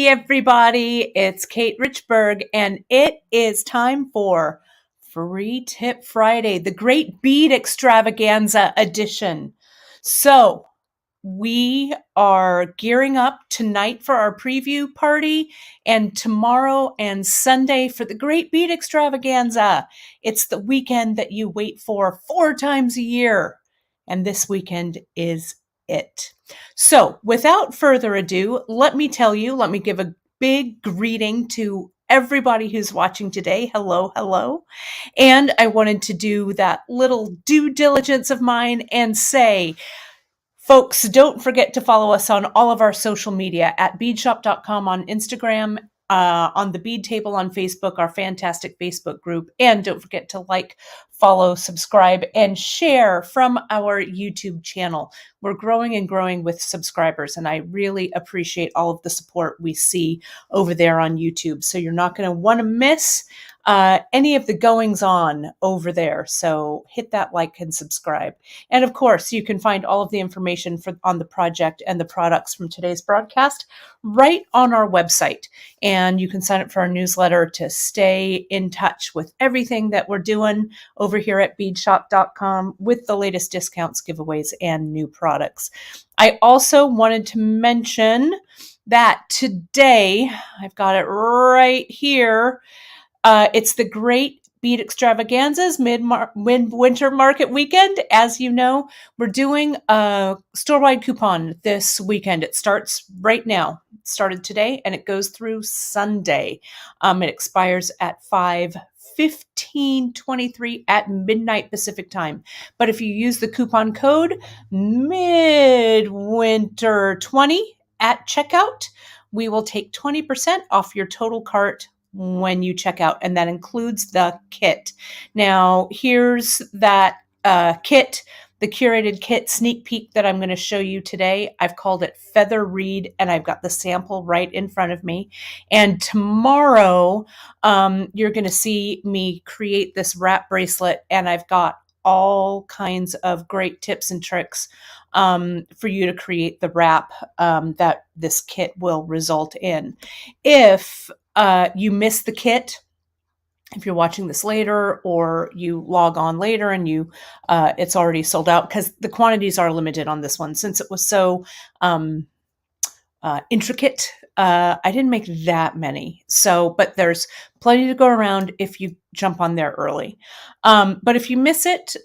everybody, it's Kate Richburg, and it is time for Free Tip Friday, the Great Bead Extravaganza edition. So, we are gearing up tonight for our preview party and tomorrow and Sunday for the Great Bead Extravaganza. It's the weekend that you wait for 4 times a year, and this weekend is it. So, without further ado, let me give a big greeting to everybody who's watching today. Hello, hello. And I wanted to do that little due diligence of mine and say, folks, don't forget to follow us on all of our social media at beadshop.com on Instagram, on the Bead Table on Facebook, our fantastic Facebook group. And don't forget to like, follow, subscribe, and share from our YouTube channel. We're growing and growing with subscribers, and I really appreciate all of the support we see over there on YouTube. So you're not going to want to miss any of the goings on over there. So hit that like and subscribe. And of course, you can find all of the information on the project and the products from today's broadcast right on our website. And you can sign up for our newsletter to stay in touch with everything that we're doing over here at beadshop.com with the latest discounts, giveaways, and new products. I also wanted to mention that today, I've got it right here, it's the Great Bead Extravaganza's Midwinter Market Weekend. As you know, we're doing a store-wide coupon this weekend. It starts right now. It started today, and it goes through Sunday. It expires at 5/15/23 at midnight Pacific time. But if you use the coupon code MIDWINTER20 at checkout, we will take 20% off your total cart when you check out, and that includes the kit. Now, here's that kit, the curated kit sneak peek that I'm going to show you today. I've called it Feather Reed, and I've got the sample right in front of me. And tomorrow, you're going to see me create this wrap bracelet, and I've got all kinds of great tips and tricks for you to create the wrap that this kit will result in. If you miss the kit, if you're watching this later or you log on later and it's already sold out, because the quantities are limited on this one since it was so intricate. I didn't make that many, but there's plenty to go around if you jump on there early. But if you miss it,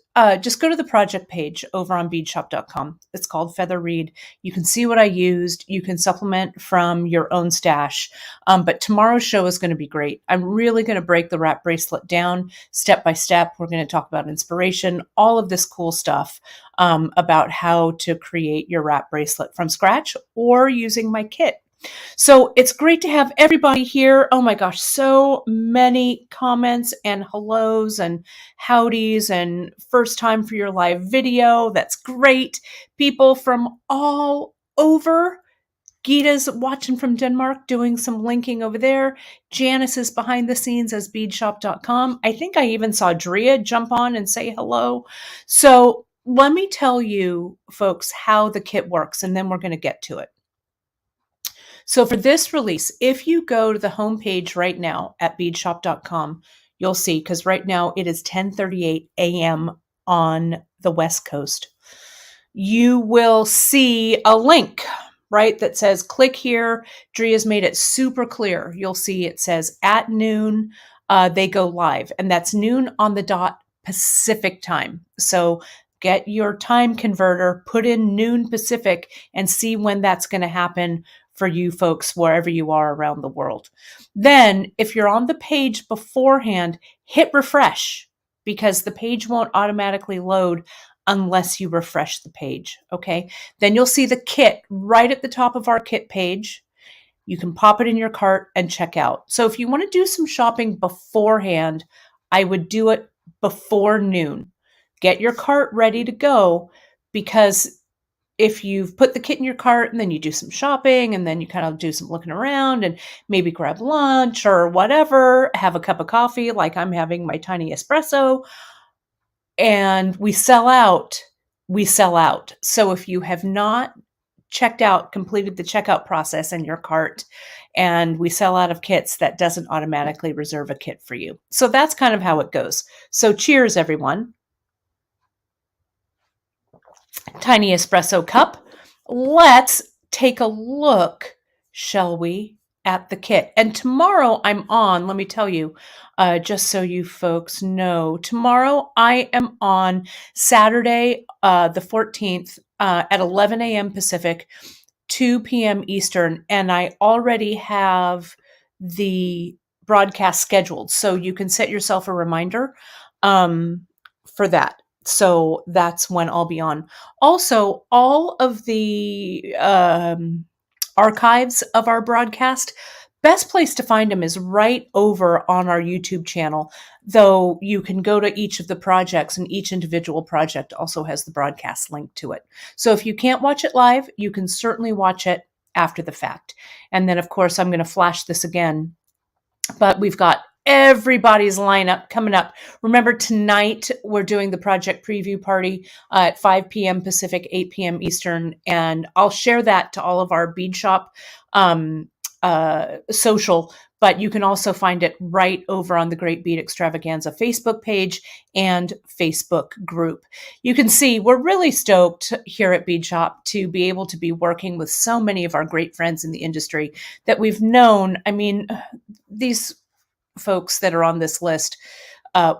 just go to the project page over on beadshop.com. It's called Feather Reed. You can see what I used. You can supplement from your own stash. But tomorrow's show is going to be great. I'm really going to break the wrap bracelet down step by step. We're going to talk about inspiration, all of this cool stuff about how to create your wrap bracelet from scratch or using my kit. So it's great to have everybody here. Oh my gosh, so many comments and hellos and howdies and first time for your live video. That's great. People from all over. Gita's watching from Denmark, doing some linking over there. Janice is behind the scenes as beadshop.com. I think I even saw Drea jump on and say hello. So let me tell you, folks, how the kit works, and then we're going to get to it. So for this release, if you go to the homepage right now at beadshop.com, you'll see, because right now it is 10:38 a.m. on the West Coast, you will see a link, right, that says click here. Drea's made it super clear. You'll see it says at noon, they go live, and that's noon on the dot Pacific time. So get your time converter, put in noon Pacific, and see when that's going to happen for you folks wherever you are around the world. Then, if you're on the page beforehand, hit refresh, because the page won't automatically load unless you refresh the page, okay? Then you'll see the kit right at the top of our kit page. You can pop it in your cart and check out. So if you want to do some shopping beforehand, I would do it before noon. Get your cart ready to go, because if you've put the kit in your cart and then you do some shopping and then you kind of do some looking around and maybe grab lunch or whatever, have a cup of coffee like I'm having my tiny espresso, and we sell out, we sell out. So if you have not checked out, completed the checkout process in your cart, and we sell out of kits, that doesn't automatically reserve a kit for you. So that's kind of how it goes. So cheers, everyone. Tiny espresso cup. Let's take a look, shall we, at the kit. And tomorrow I'm on, let me tell you, just so you folks know, tomorrow I am on Saturday, the 14th, at 11 a.m. Pacific, 2 p.m. Eastern, and I already have the broadcast scheduled. So you can set yourself a reminder for that. So that's when I'll be on. Also, all of the archives of our broadcast, best place to find them is right over on our YouTube channel, though you can go to each of the projects, and each individual project also has the broadcast link to it. So if you can't watch it live, you can certainly watch it after the fact. And then, of course, I'm going to flash this again, but we've got everybody's lineup coming up. Remember, tonight we're doing the project preview party at 5 p.m. Pacific, 8 p.m. Eastern, and I'll share that to all of our bead shop social, but you can also find it right over on the Great Bead Extravaganza Facebook page and Facebook group. You can see we're really stoked here at Bead Shop to be able to be working with so many of our great friends in the industry that we've known. I mean, these folks that are on this list,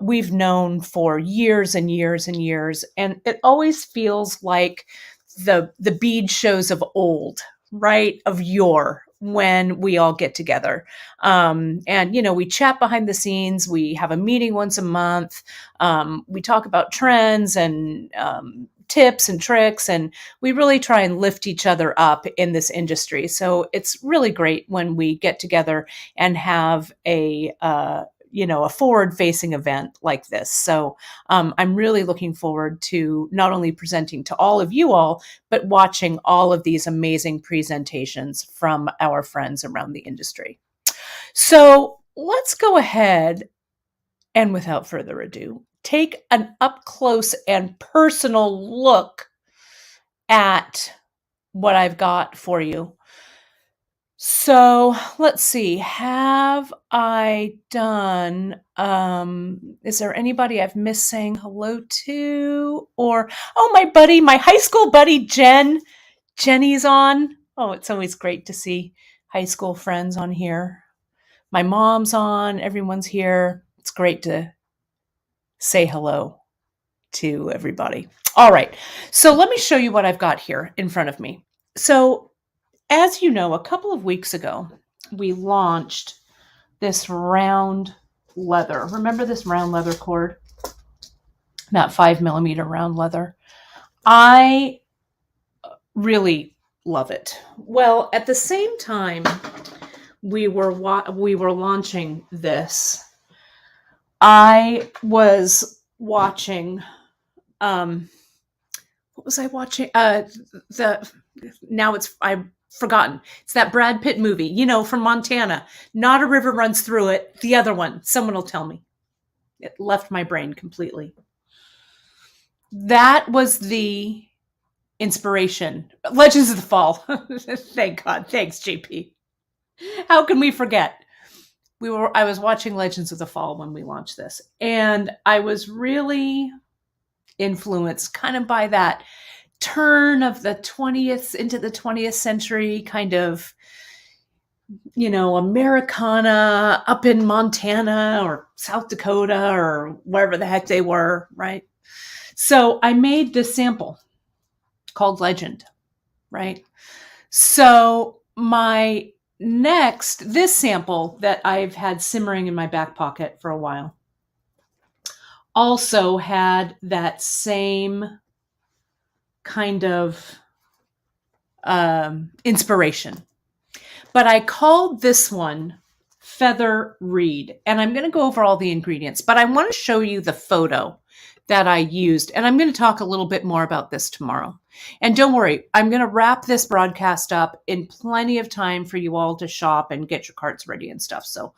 we've known for years and years and years, and it always feels like the bead shows of old, right? Of yore, when we all get together. And, you know, we chat behind the scenes. We have a meeting once a month. We talk about trends and tips and tricks, and we really try and lift each other up in this industry. So it's really great when we get together and have a forward-facing event like this. So I'm really looking forward to not only presenting to all of you all, but watching all of these amazing presentations from our friends around the industry. So let's go ahead and, without further ado, take an up-close and personal look at what I've got for you. So let's see, have I done, is there anybody I've missed saying hello to? Or, oh, my buddy, my high school buddy, Jenny's on. Oh, it's always great to see high school friends on here. My mom's on, everyone's here. It's great to say hello to everybody. All right, so let me show you what I've got here in front of me. So, as you know, a couple of weeks ago, we launched this round leather. Remember this round leather cord? That 5mm round leather. I really love it. Well, at the same time we were launching this, I was watching, what was I watching? I've forgotten. It's that Brad Pitt movie, you know, from Montana. Not a river runs through it. The other one. Someone will tell me. It left my brain completely. That was the inspiration. Legends of the Fall. Thank God. Thanks, JP. How can we forget? I was watching Legends of the Fall when we launched this, and I was really influenced kind of by that turn of the 20th into the 20th century kind of, you know, Americana up in Montana or South Dakota or wherever the heck they were, right? So I made this sample called Legend, right? So this sample that I've had simmering in my back pocket for a while also had that same kind of inspiration. But I called this one Feather Reed, and I'm going to go over all the ingredients, but I want to show you the photo that I used, and I'm going to talk a little bit more about this tomorrow. And don't worry, I'm going to wrap this broadcast up in plenty of time for you all to shop and get your carts ready and stuff. So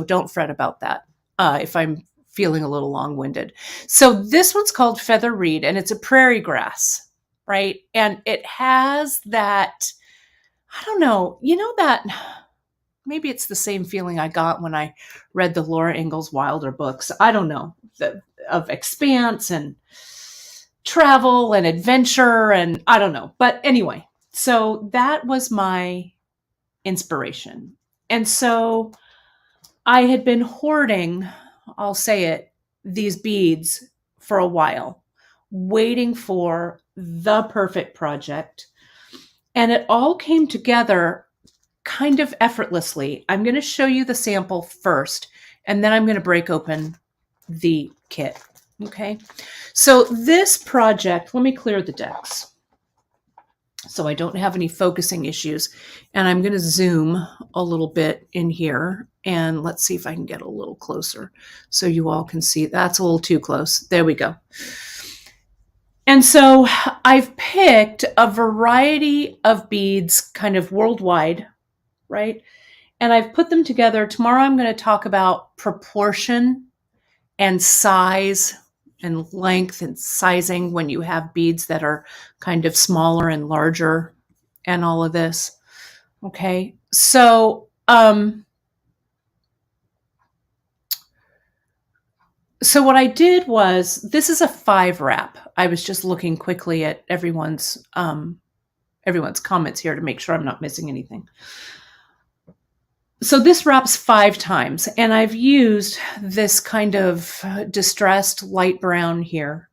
don't fret about that if I'm feeling a little long-winded. So this one's called Feather Reed, and it's a prairie grass, right? And it has that, I don't know, you know that maybe it's the same feeling I got when I read the Laura Ingalls Wilder books. I don't know, of expanse and travel and adventure, and I don't know. But anyway, so that was my inspiration. And so I had been hoarding, I'll say it, these beads for a while, waiting for the perfect project. And it all came together kind of effortlessly. I'm going to show you the sample first, and then I'm going to break open the kit. Okay. So this project, let me clear the decks so I don't have any focusing issues. And I'm going to zoom a little bit in here, and let's see if I can get a little closer so you all can see. That's a little too close. There we go. And so I've picked a variety of beads kind of worldwide, right? And I've put them together. Tomorrow I'm going to talk about proportion and size and length and sizing when you have beads that are kind of smaller and larger and all of this. Okay. So, so what I did was, this is a 5 wrap. I was just looking quickly at everyone's comments here to make sure I'm not missing anything. So this wraps 5 times, and I've used this kind of distressed light brown here.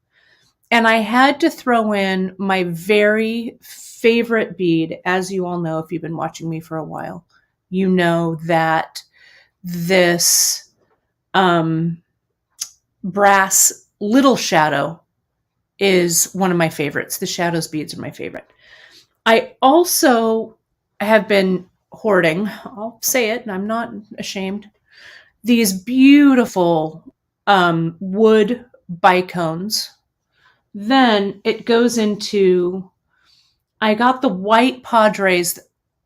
And I had to throw in my very favorite bead. As you all know, if you've been watching me for a while, you know that this brass little shadow is one of my favorites. The shadows beads are my favorite. I also have been hoarding, I'll say it, and I'm not ashamed, these beautiful wood bicones. Then it goes into, I got the white Padres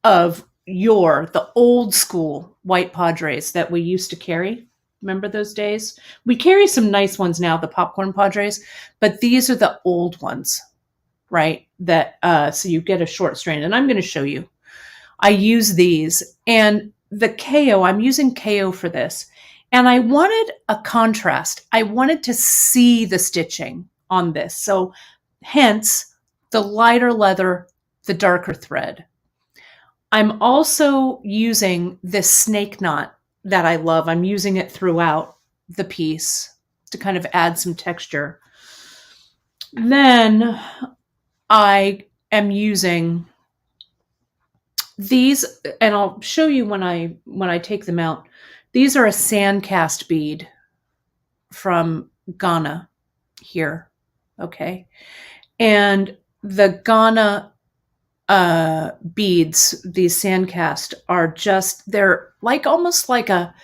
of the old school white Padres that we used to carry. Remember those days? We carry some nice ones now, the popcorn Padres, but these are the old ones, right? That so you get a short strand, and I'm going to show you. I use these, and the KO, I'm using KO for this. And I wanted a contrast. I wanted to see the stitching on this. So hence the lighter leather, the darker thread. I'm also using this snake knot that I love. I'm using it throughout the piece to kind of add some texture. Then I am using these, and I'll show you when I take them out. These are a sand cast bead from Ghana here, okay? And the Ghana beads, these sand cast, are just, they're like almost like a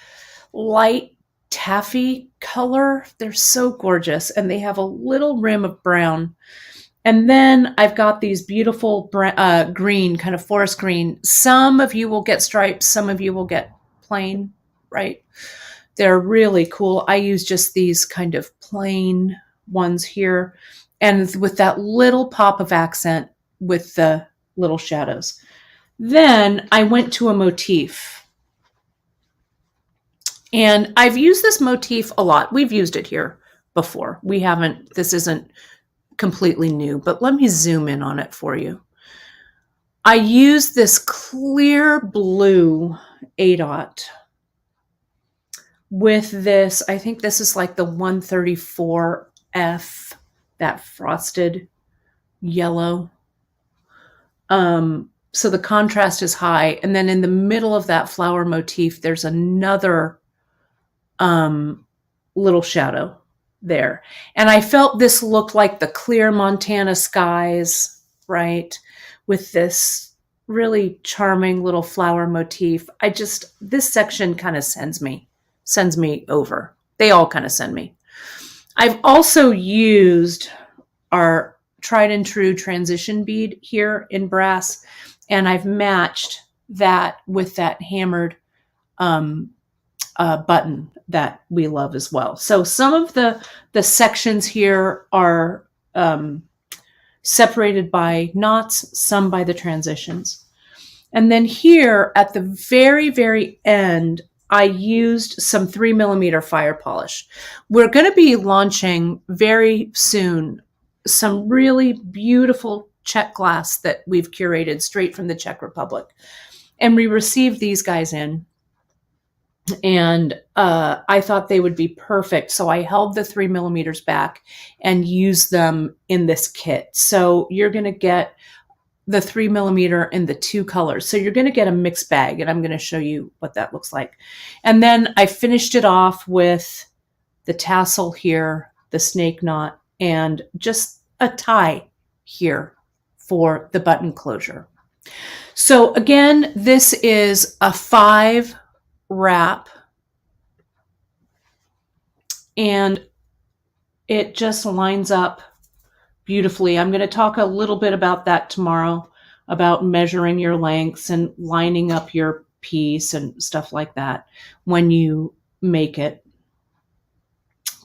light taffy color. They're so gorgeous, and they have a little rim of brown. And then I've got these beautiful green, kind of forest green. Some of you will get stripes. Some of you will get plain, right? They're really cool. I use just these kind of plain ones here. And with that little pop of accent with the little shadows. Then I went to a motif. And I've used this motif a lot. We've used it here before. We haven't, this isn't completely new, but let me zoom in on it for you. I use this clear blue A-dot with this, I think this is like the 134F, that frosted yellow. So the contrast is high. And then in the middle of that flower motif, there's another little shadow there. And I felt this looked like the clear Montana skies, right? With this really charming little flower motif. This section kind of sends me over. They all kind of send me. I've also used our tried and true transition bead here in brass, and I've matched that with that hammered button that we love as well. So some of the sections here are separated by knots, some by the transitions. And then here at the very, very end, I used some 3mm fire polish. We're going to be launching very soon some really beautiful Czech glass that we've curated straight from the Czech Republic. And we received these guys in, and I thought they would be perfect. So I held the 3mm back and used them in this kit. So you're going to get the 3mm in the two colors. So you're going to get a mixed bag, and I'm going to show you what that looks like. And then I finished it off with the tassel here, the snake knot, and just a tie here for the button closure. So again, this is a 5 wrap, and it just lines up beautifully. I'm going to talk a little bit about that tomorrow, about measuring your lengths and lining up your piece and stuff like that when you make it.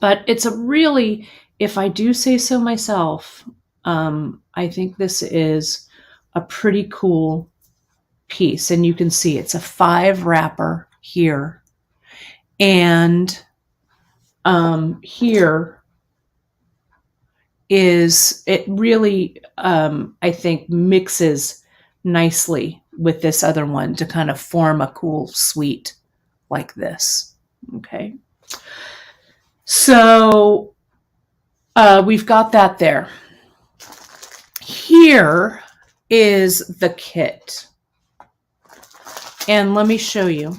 But it's a really, if I do say so myself, I think this is a pretty cool piece. And you can see it's a 5 wrapper here. And here is, it really, I think, mixes nicely with this other one to kind of form a cool suite like this. Okay. So we've got that there. Here is the kit. And let me show you.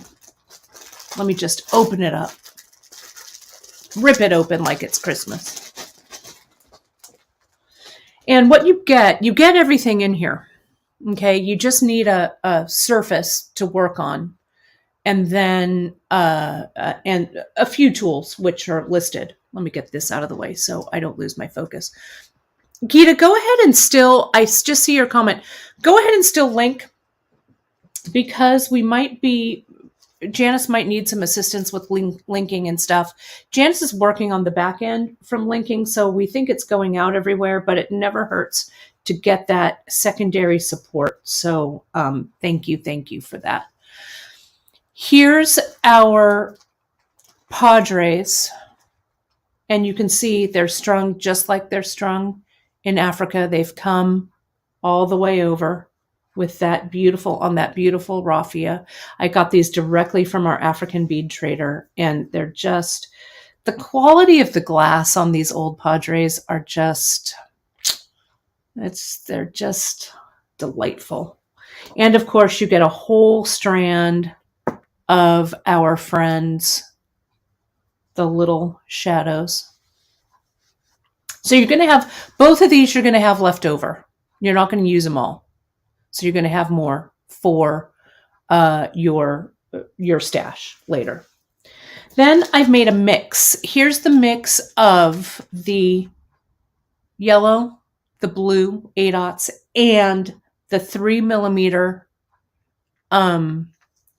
Let me just open it up. Rip it open like it's Christmas. And what you get everything in here. Okay, you just need a surface to work on, and then and a few tools which are listed. Let me get this out of the way so I don't lose my focus. Gita, go ahead and still, I just see your comment. Go ahead and still link, because we might be, Janice might need some assistance with linking and stuff. Janice is working on the back end from linking, so we think it's going out everywhere, but it never hurts to get that secondary support. So thank you for that. Here's our Padres, and you can see they're strung just like they're strung in Africa. They've come all the way over with that beautiful, on that beautiful raffia. I got these directly from our African bead trader, and they're just, the quality of the glass on these old Padres are just, they're just delightful. And of course you get a whole strand of our friends, the little shadows. So you're going to have, both of these you're going to have left over. You're not going to use them all. So you're going to have more for your stash later. Then I've made a mix. Here's the mix of the yellow, the blue 8/0, and the 3mm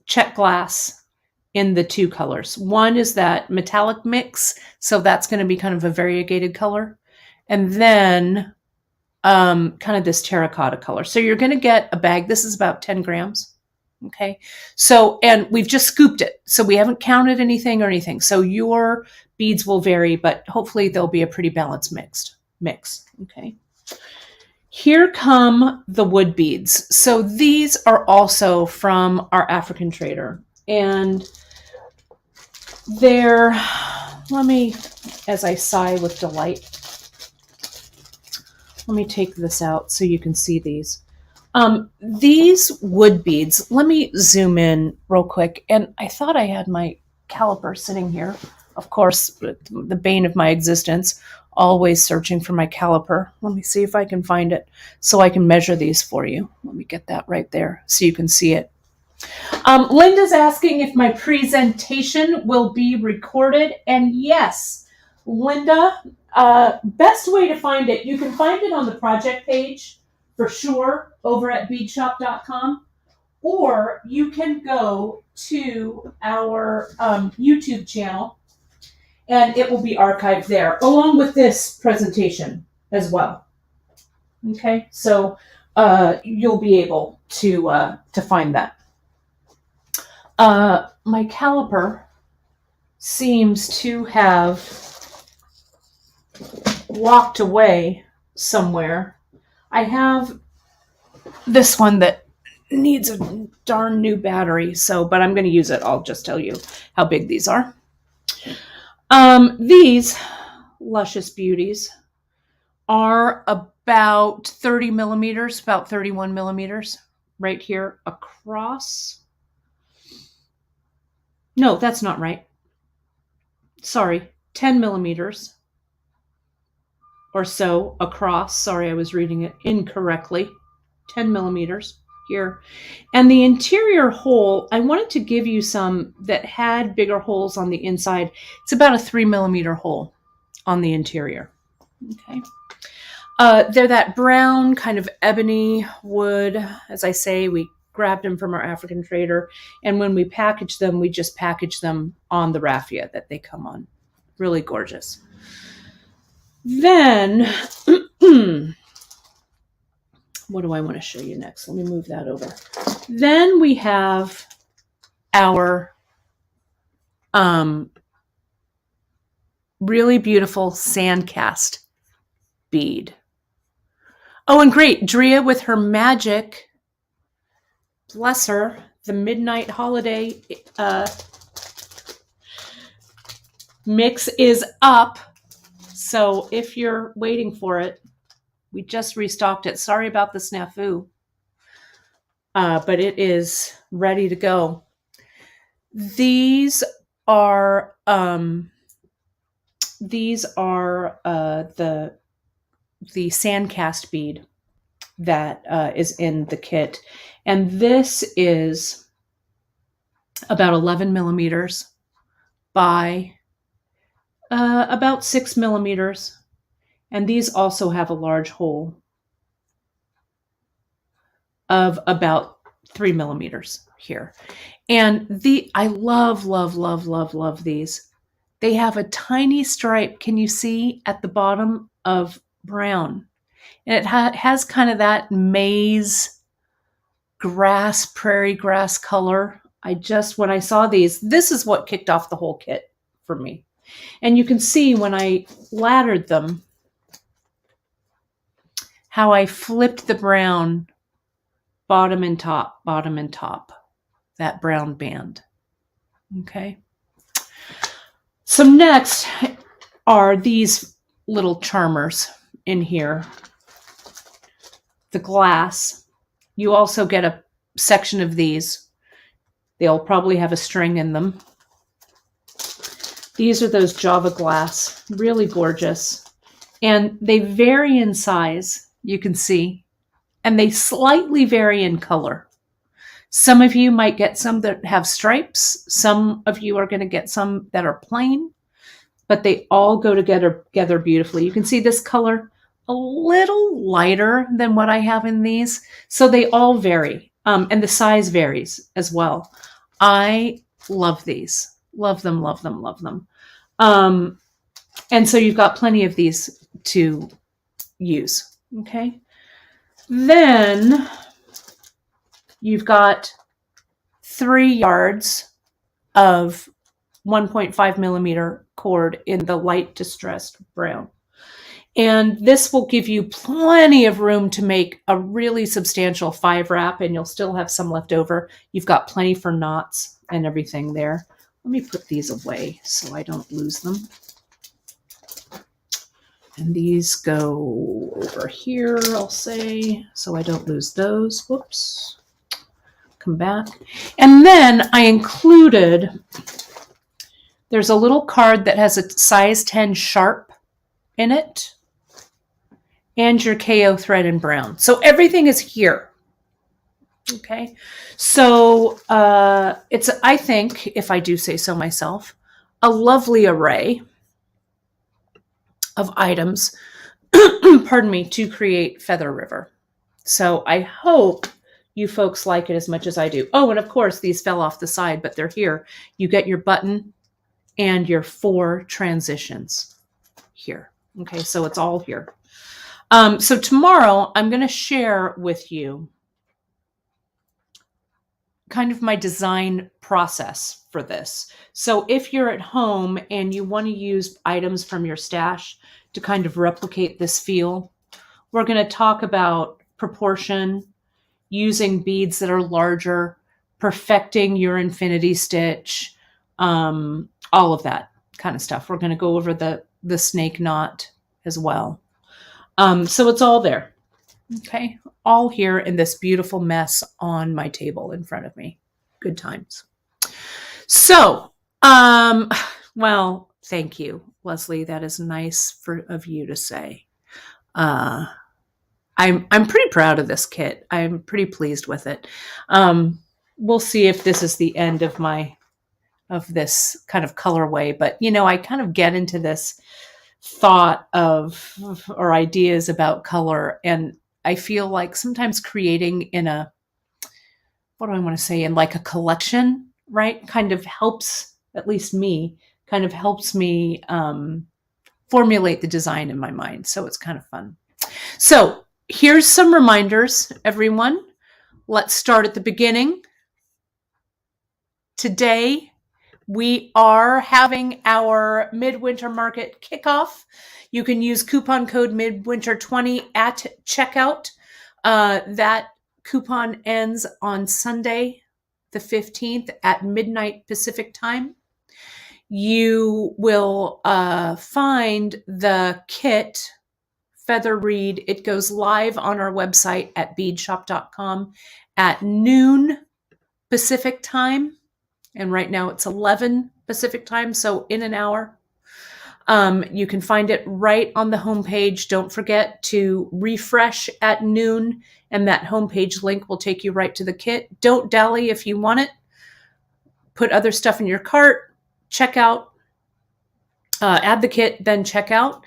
Czech glass in the two colors. One is that metallic mix, so that's going to be kind of a variegated color. And then kind of this terracotta color. So you're going to get a bag. This is about 10 grams. Okay. So, and we've just scooped it. So we haven't counted anything or anything. So your beads will vary, but hopefully there'll be a pretty balanced mix. Okay. Here come the wood beads. So these are also from our African trader, and they're, let me, as I sigh with delight, let me take this out so you can see these. These wood beads, let me zoom in real quick. And I thought I had my caliper sitting here. Of course, the bane of my existence, always searching for my caliper. Let me see if I can find it so I can measure these for you. Let me get that right there so you can see it. Linda's asking if my presentation will be recorded. And yes, Linda, best way to find it, you can find it on the project page for sure over at beadshop.com, or you can go to our YouTube channel and it will be archived there along with this presentation as well. Okay, so you'll be able to find that. My caliper seems to have walked away somewhere. I have this one that needs a darn new battery, but I'm going to use it. I'll just tell you how big these are. These luscious beauties are about 30 millimeters, about 31 millimeters right here across. No, that's not right. Sorry, 10 millimeters or so across. Sorry, I was reading it incorrectly. 10 millimeters here. And the interior hole, I wanted to give you some that had bigger holes on the inside. It's about a 3 millimeter hole on the interior. Okay. They're that brown kind of ebony wood. As I say, we grabbed them from our African trader. And when we package them, we just package them on the raffia that they come on. Really gorgeous. Then, what do I want to show you next? Let me move that over. Then we have our really beautiful sand cast bead. Oh, and great, Drea with her magic, bless her, the Midnight Holiday mix is up. So if you're waiting for it, we just restocked it. Sorry about the snafu, but it is ready to go. These are the sandcast bead that is in the kit, and this is about 11 millimeters by about 6 millimeters. And these also have a large hole of about 3 millimeters here. And I love, love, love, love, love these. They have a tiny stripe, can you see, at the bottom of brown. And it has kind of that maize grass, prairie grass color. When I saw these, this is what kicked off the whole kit for me. And you can see when I laddered them, how I flipped the brown bottom and top, that brown band. Okay. So next are these little charmers in here. The glass. You also get a section of these. They'll probably have a string in them. These are those Java glass, really gorgeous. And they vary in size, you can see, and they slightly vary in color. Some of you might get some that have stripes. Some of you are going to get some that are plain, but they all go together beautifully. You can see this color a little lighter than what I have in these. So they all vary, and the size varies as well. I love these. Love them, love them, love them. And so you've got plenty of these to use. Okay. Then you've got 3 yards of 1.5 millimeter cord in the light distressed brown. And this will give you plenty of room to make a really substantial 5 wrap, and you'll still have some left over. You've got plenty for knots and everything there. Let me put these away so I don't lose them. And these go over here, I'll say, so I don't lose those. Whoops. Come back. And then I included, there's a little card that has a size 10 sharp in it and your KO thread in brown. So everything is here. Okay. So it's, I think, if I do say so myself, a lovely array of items, pardon me, to create Feather River. So I hope you folks like it as much as I do. Oh, and of course, these fell off the side, but they're here. You get your button and your 4 transitions here. Okay, so it's all here. So tomorrow I'm going to share with you kind of my design process for this. So if you're at home and you want to use items from your stash to kind of replicate this feel, we're going to talk about proportion, using beads that are larger, perfecting your infinity stitch, all of that kind of stuff. We're going to go over the snake knot as well. So it's all there. Okay, all here in this beautiful mess on my table in front of me. Good times. So, well, thank you, Leslie. That is nice of you to say. I'm pretty proud of this kit. I'm pretty pleased with it. We'll see if this is the end of this kind of colorway, but I kind of get into this thought of or ideas about color, and I feel like sometimes creating in a, what do I want to say, in like a collection, right, kind of helps, at least me, kind of helps me formulate the design in my mind. So it's kind of fun. So here's some reminders, everyone. Let's start at the beginning. Today, we are having our Midwinter Market kickoff. You can use coupon code Midwinter20 at checkout. That coupon ends on Sunday, the 15th at midnight Pacific time. You will find the kit, Feather Reed. It goes live on our website at beadshop.com at noon Pacific time. And right now it's 11 Pacific time, so in an hour. You can find it right on the homepage. Don't forget to refresh at noon, and that homepage link will take you right to the kit. Don't dally if you want it. Put other stuff in your cart, check out, add the kit, then check out.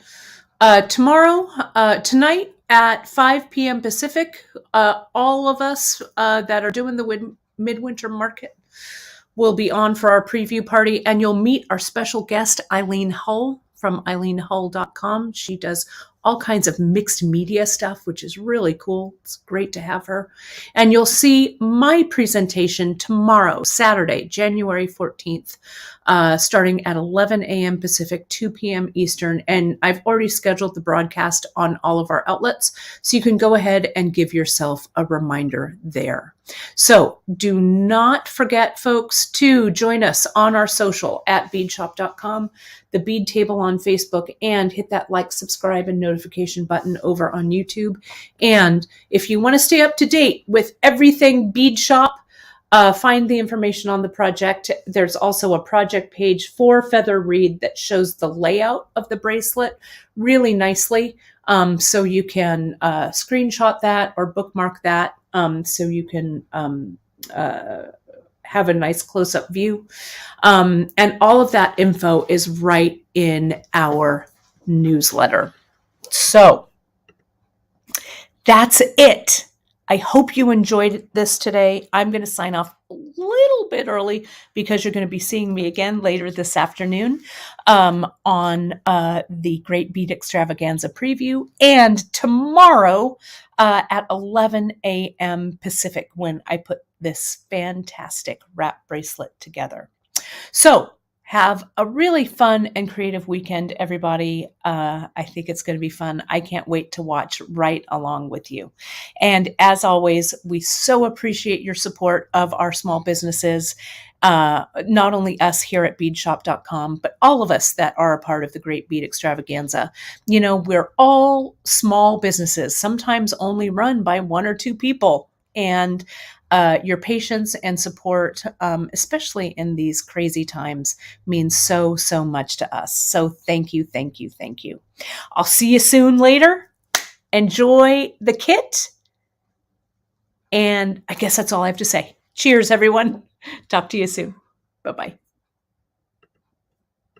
Tonight at 5 p.m. Pacific, all of us that are doing the Midwinter Market will be on for our preview party, and you'll meet our special guest, Eileen Hull from eileenhull.com. She does all kinds of mixed media stuff, which is really cool. It's great to have her. And you'll see my presentation tomorrow, Saturday, January 14th, starting at 11 a.m. Pacific, 2 p.m. Eastern. And I've already scheduled the broadcast on all of our outlets, so you can go ahead and give yourself a reminder there. So do not forget, folks, to join us on our social at beadshop.com, the Bead Table on Facebook, and hit that like, subscribe, and notification button over on YouTube. And if you want to stay up to date with everything Bead Shop, find the information on the project. There's also a project page for Feather Reed that shows the layout of the bracelet really nicely. So you can screenshot that or bookmark that, so you can have a nice close-up view. And all of that info is right in our newsletter. So that's it. I hope you enjoyed this today. I'm going to sign off a little bit early because you're going to be seeing me again later this afternoon on the Great Bead Extravaganza preview, and tomorrow at 11 a.m. Pacific when I put this fantastic wrap bracelet together. So have a really fun and creative weekend, everybody. I think it's going to be fun. I can't wait to watch right along with you. And as always, we so appreciate your support of our small businesses, not only us here at beadshop.com, but all of us that are a part of the Great Bead Extravaganza. We're all small businesses, sometimes only run by one or two people. And your patience and support, especially in these crazy times, means so, so much to us. So thank you, thank you, thank you. I'll see you soon later. Enjoy the kit. And I guess that's all I have to say. Cheers, everyone. Talk to you soon. Bye-bye.